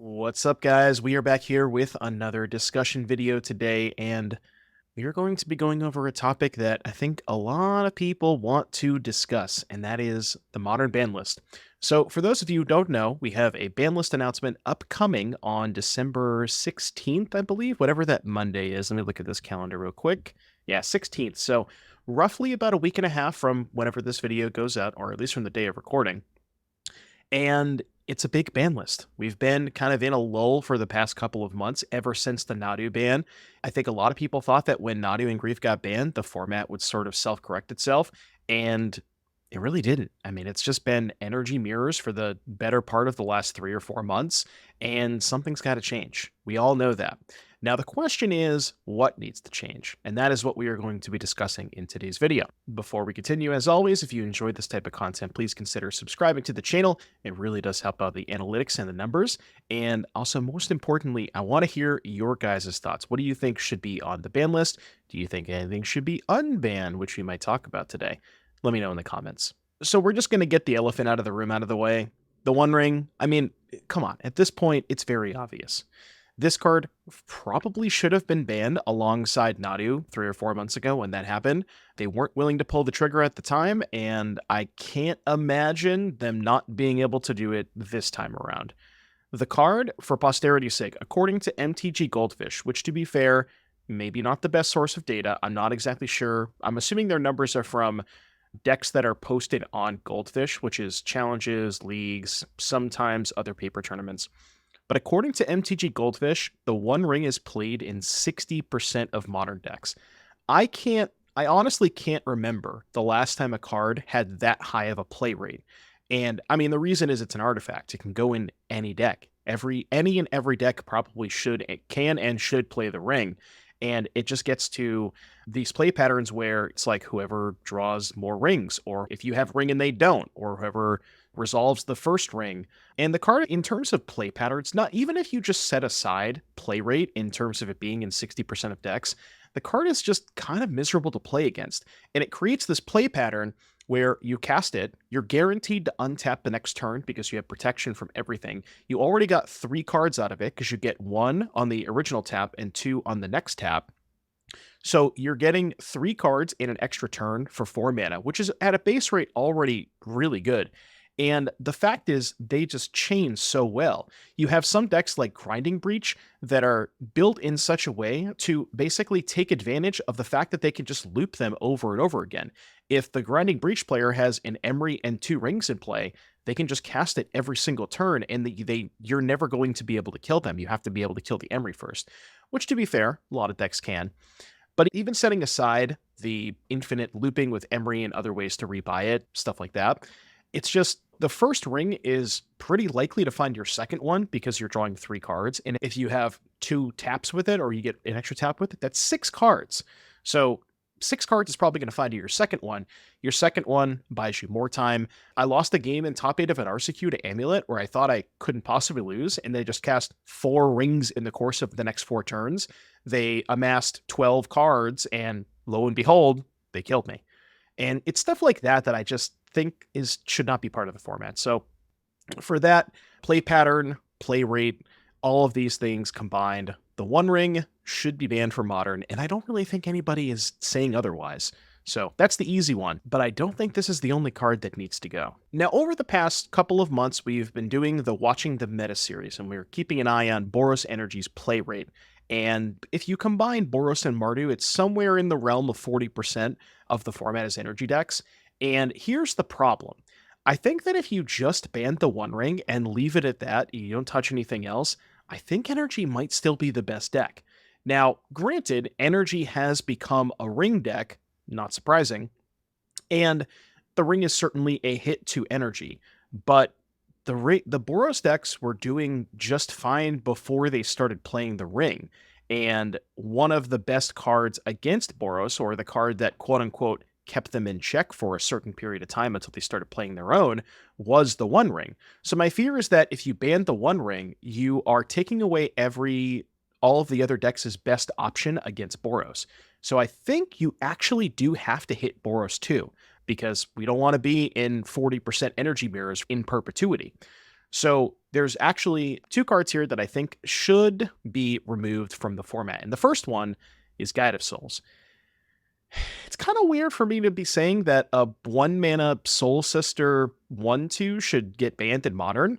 What's up, guys? We are back here with another discussion video today, and we are going to be going over a topic that I think a lot of people want to discuss, and that is the modern ban list. So, for those of you who don't know, we have a ban list announcement upcoming on December 16th, I believe, whatever that Monday is. Let me look at this calendar real quick. Yeah, 16th. So, roughly about a week and a half from whenever this video goes out, or at least from the day of recording. And it's a big ban list. We've been kind of in a lull for the past couple of months ever since the Nadu ban. I think a lot of people thought that when Nadu and Grief got banned, the format would sort of self-correct itself, and it really didn't. I mean, it's just been energy mirrors for the better part of the last 3 or 4 months, and something's got to change. We all know that. Now, the question is, what needs to change? And that is what we are going to be discussing in today's video. Before we continue, as always, if you enjoyed this type of content, please consider subscribing to the channel. It really does help out the analytics and the numbers. And also, most importantly, I want to hear your guys' thoughts. What do you think should be on the ban list? Do you think anything should be unbanned, which we might talk about today? Let me know in the comments. So we're just going to get the elephant out of the room out of the way. The One Ring, I mean, come on. At this point, it's very obvious. This card probably should have been banned alongside Nadu 3 or 4 months ago when that happened. They weren't willing to pull the trigger at the time, and I can't imagine them not being able to do it this time around. The card, for posterity's sake, according to MTG Goldfish, which to be fair, maybe not the best source of data, I'm not exactly sure. I'm assuming their numbers are from decks that are posted on Goldfish, which is challenges, leagues, sometimes other paper tournaments. But according to MTG Goldfish, the One Ring is played in 60% of modern decks. I honestly can't remember the last time a card had that high of a play rate. And I mean, the reason is it's an artifact. It can go in any deck. Any and every deck probably can and should play the ring. And it just gets to these play patterns where it's like whoever draws more rings, or if you have ring and they don't, or whoever resolves the first ring. And the card, in terms of play patterns, not even if you just set aside play rate in terms of it being in 60% of decks, the card is just kind of miserable to play against. And it creates this play pattern where you cast it, you're guaranteed to untap the next turn because you have protection from everything. You already got 3 cards out of it because you get 1 on the original tap and 2 on the next tap. So you're getting 3 cards in an extra turn for 4 mana, which is at a base rate already really good. And the fact is, they just chain so well. You have some decks like Grinding Breach that are built in such a way to basically take advantage of the fact that they can just loop them over and over again. If the Grinding Breach player has an Emery and 2 rings in play, they can just cast it every single turn, and you're never going to be able to kill them. You have to be able to kill the Emery first, which, to be fair, a lot of decks can. But even setting aside the infinite looping with Emery and other ways to rebuy it, stuff like that, it's just the first ring is pretty likely to find your second one because you're drawing 3 cards. And if you have 2 taps with it, or you get an extra tap with it, that's 6 cards. So 6 cards is probably going to find you your second one. Your second one buys you more time. I lost a game in top 8 of an RCQ to Amulet where I thought I couldn't possibly lose, and they just cast 4 rings in the course of the next 4 turns. They amassed 12 cards, and lo and behold, they killed me. And it's stuff like that that I just think should not be part of the format. So for that, play pattern, play rate, all of these things combined, the One Ring should be banned for Modern, and I don't really think anybody is saying otherwise. So that's the easy one, but I don't think this is the only card that needs to go. Now, over the past couple of months, we've been doing the Watching the Meta series, and we're keeping an eye on Boros Energy's play rate. And if you combine Boros and Mardu, it's somewhere in the realm of 40% of the format as energy decks. And here's the problem. I think that if you just ban the One Ring and leave it at that, you don't touch anything else, I think energy might still be the best deck. Now, granted, energy has become a ring deck, not surprising, and the ring is certainly a hit to energy, but the Boros decks were doing just fine before they started playing the ring. And one of the best cards against Boros, or the card that quote-unquote kept them in check for a certain period of time until they started playing their own, was the One Ring. So my fear is that if you ban the One Ring, you are taking away all of the other decks' best option against Boros. So I think you actually do have to hit Boros too, because we don't want to be in 40% energy mirrors in perpetuity. So there's actually two cards here that I think should be removed from the format. And the first one is Guide of Souls. It's kind of weird for me to be saying that a 1 mana Soul Sister 1/2 should get banned in Modern,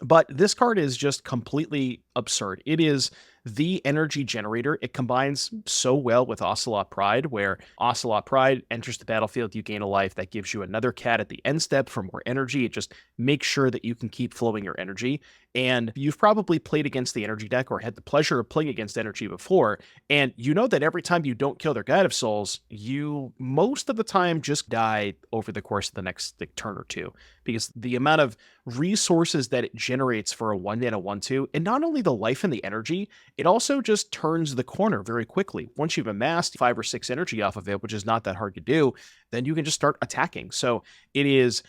but this card is just completely absurd. It is the energy generator. It combines so well with Ocelot Pride, where Ocelot Pride enters the battlefield, you gain a life. That gives you another cat at the end step for more energy. It just makes sure that you can keep flowing your energy. And you've probably played against the energy deck or had the pleasure of playing against energy before. And you know that every time you don't kill their Guide of Souls, you most of the time just die over the course of the next turn or two, because the amount of resources that it generates for a 1 mana 1/2, and not only the life and the energy, it also just turns the corner very quickly. Once you've amassed 5 or 6 energy off of it, which is not that hard to do, then you can just start attacking. So it is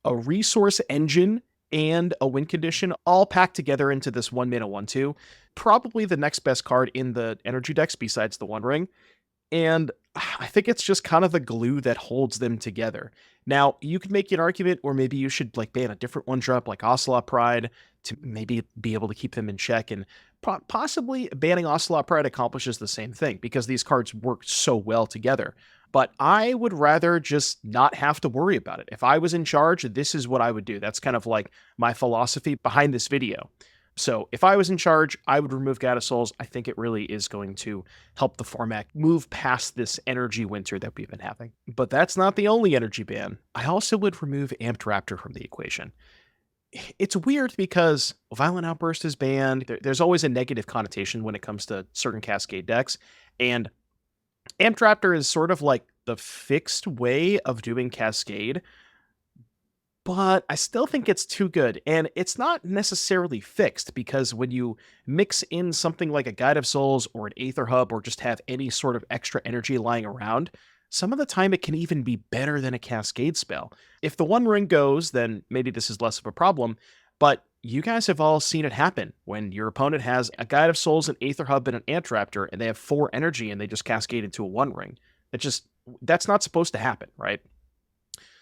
a resource engine and a win condition all packed together into this 1 mana 1/2. Probably the next best card in the energy decks besides the One Ring. And I think it's just kind of the glue that holds them together. Now, you could make an argument, or maybe you should like ban a different one drop like Ocelot Pride to maybe be able to keep them in check. And possibly banning Ocelot Pride accomplishes the same thing because these cards work so well together. But I would rather just not have to worry about it. If I was in charge, this is what I would do. That's kind of like my philosophy behind this video. So if I was in charge, I would remove Guide of Souls. I think it really is going to help the format move past this energy winter that we've been having. But that's not the only energy ban. I also would remove Amped Raptor from the equation. It's weird because Violent Outburst is banned. There's always a negative connotation when it comes to certain Cascade decks. And Amped Raptor is sort of like the fixed way of doing Cascade, but I still think it's too good. And it's not necessarily fixed, because when you mix in something like a Guide of Souls or an Aether Hub, or just have any sort of extra energy lying around, some of the time it can even be better than a Cascade spell. If the One Ring goes, then maybe this is less of a problem, but you guys have all seen it happen when your opponent has a Guide of Souls, an Aether Hub, and an Amped Raptor, and they have 4 energy and they just cascade into a One Ring. That's not supposed to happen, right?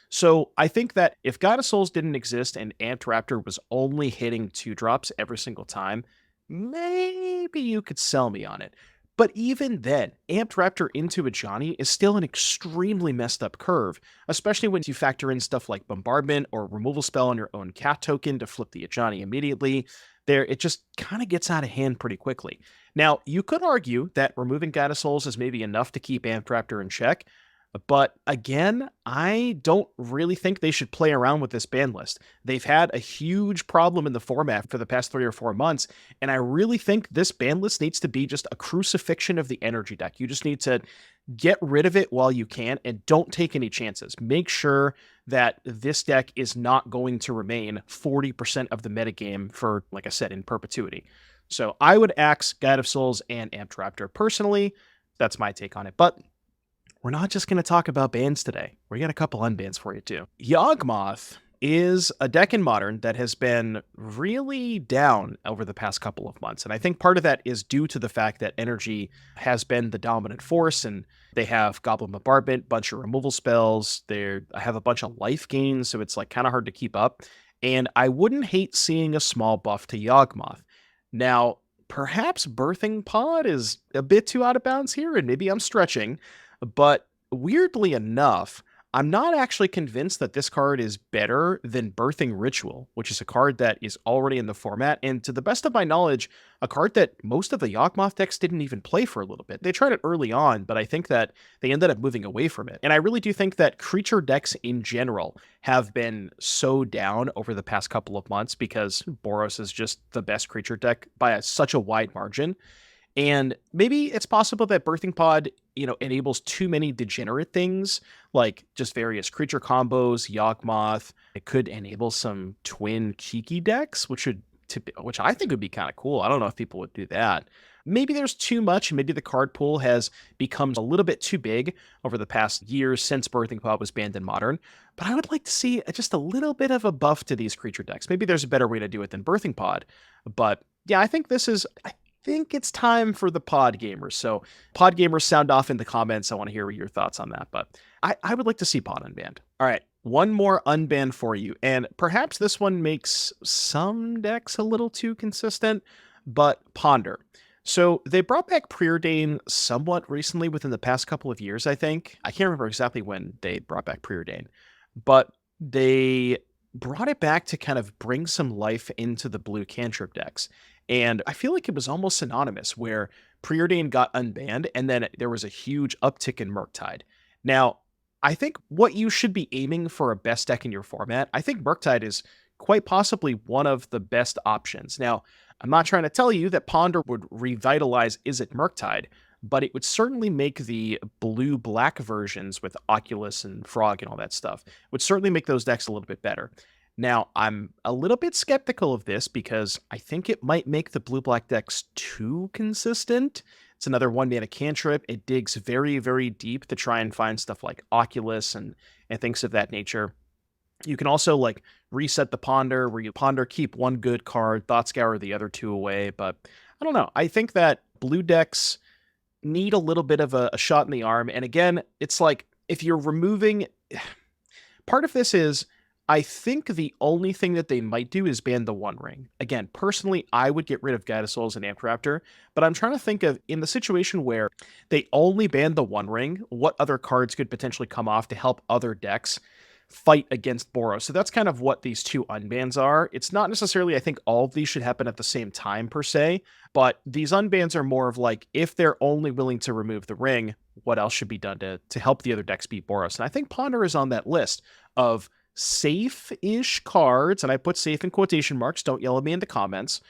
So I think that if Guide of Souls didn't exist and Amped Raptor was only hitting 2 drops every single time, maybe you could sell me on it. But even then, Amped Raptor into a Johnny is still an extremely messed up curve, especially when you factor in stuff like Bombardment or removal spell on your own cat token to flip the Johnny immediately. It just kind of gets out of hand pretty quickly. Now, you could argue that removing Guide of Souls is maybe enough to keep Amped Raptor in check, but again, I don't really think they should play around with this ban list. They've had a huge problem in the format for the past 3 or 4 months, and I really think this ban list needs to be just a crucifixion of the energy deck. You just need to get rid of it while you can, and don't take any chances. Make sure that this deck is not going to remain 40% of the metagame for, like I said, in perpetuity. So I would axe Guide of Souls and Amped Raptor personally. That's my take on it. But we're not just going to talk about bans today. We got a couple unbans for you too. Yawgmoth is a deck in Modern that has been really down over the past couple of months. And I think part of that is due to the fact that energy has been the dominant force, and they have Goblin Bombardment, bunch of removal spells. They have a bunch of life gains, so it's like kind of hard to keep up. And I wouldn't hate seeing a small buff to Yawgmoth. Now, perhaps Birthing Pod is a bit too out of bounds here, and maybe I'm stretching, but weirdly enough, I'm not actually convinced that this card is better than Birthing Ritual, which is a card that is already in the format, and to the best of my knowledge, a card that most of the Yawgmoth decks didn't even play for a little bit. They tried it early on, but I think that they ended up moving away from it. And I really do think that creature decks in general have been so down over the past couple of months because Boros is just the best creature deck by such a wide margin. And maybe it's possible that Birthing Pod, enables too many degenerate things, like just various creature combos, Yawgmoth. It could enable some twin cheeky decks, which I think would be kind of cool. I don't know if people would do that. Maybe there's too much. Maybe the card pool has become a little bit too big over the past years since Birthing Pod was banned in Modern. But I would like to see just a little bit of a buff to these creature decks. Maybe there's a better way to do it than Birthing Pod. But yeah, I think it's time for the pod gamers. So pod gamers, sound off in the comments. I want to hear your thoughts on that, but I would like to see pod unbanned. All right. One more unban for you, and perhaps this one makes some decks a little too consistent, but ponder. So they brought back preordain somewhat recently within the past couple of years, I think. I can't remember exactly when they brought back preordain, but they brought it back to kind of bring some life into the blue cantrip decks. And I feel like it was almost synonymous where preordain got unbanned and then there was a huge uptick in Murktide. Now, I think what you should be aiming for a best deck in your format, I think Murktide is quite possibly one of the best options. Now, I'm not trying to tell you that Ponder would revitalize Izzet Murktide, but it would certainly make the blue-black versions with Oculus and Frog and all that stuff, would certainly make those decks a little bit better. Now, I'm a little bit skeptical of this because I think it might make the blue-black decks too consistent. It's another one mana cantrip. It digs very, very deep to try and find stuff like Oculus and things of that nature. You can also like reset the ponder where you ponder, keep one good card, thought scour the other two away. But I don't know. I think that blue decks need a little bit of a shot in the arm. And again, it's like if you're removing part of this is I think the only thing that they might do is ban the One Ring. Again, personally, I would get rid of Guide of Souls and Amped Raptor, but I'm trying to think of in the situation where they only ban the One Ring, what other cards could potentially come off to help other decks fight against Boros. So that's kind of what these two unbans are. It's not necessarily, I think all of these should happen at the same time per se, but these unbans are more of like, if they're only willing to remove the ring, what else should be done to help the other decks beat Boros? And I think Ponder is on that list of safe-ish cards, and I put safe in quotation marks, don't yell at me in the comments,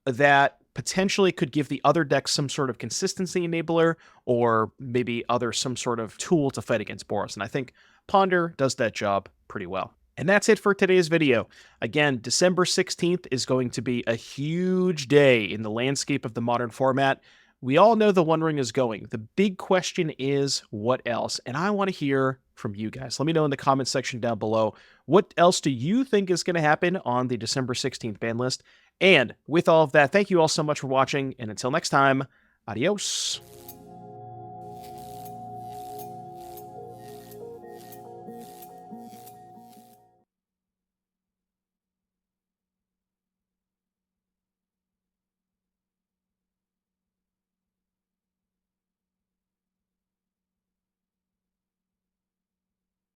that potentially could give the other decks some sort of consistency enabler or maybe some sort of tool to fight against Boros. And I think Ponder does that job pretty well. And that's it for today's video. Again, December 16th is going to be a huge day in the landscape of the modern format. We all know the One Ring is going. The big question is what else? And I want to hear from you guys. Let me know in the comments section down below. What else do you think is going to happen on the December 16th ban list? And with all of that, thank you all so much for watching. And until next time, adios.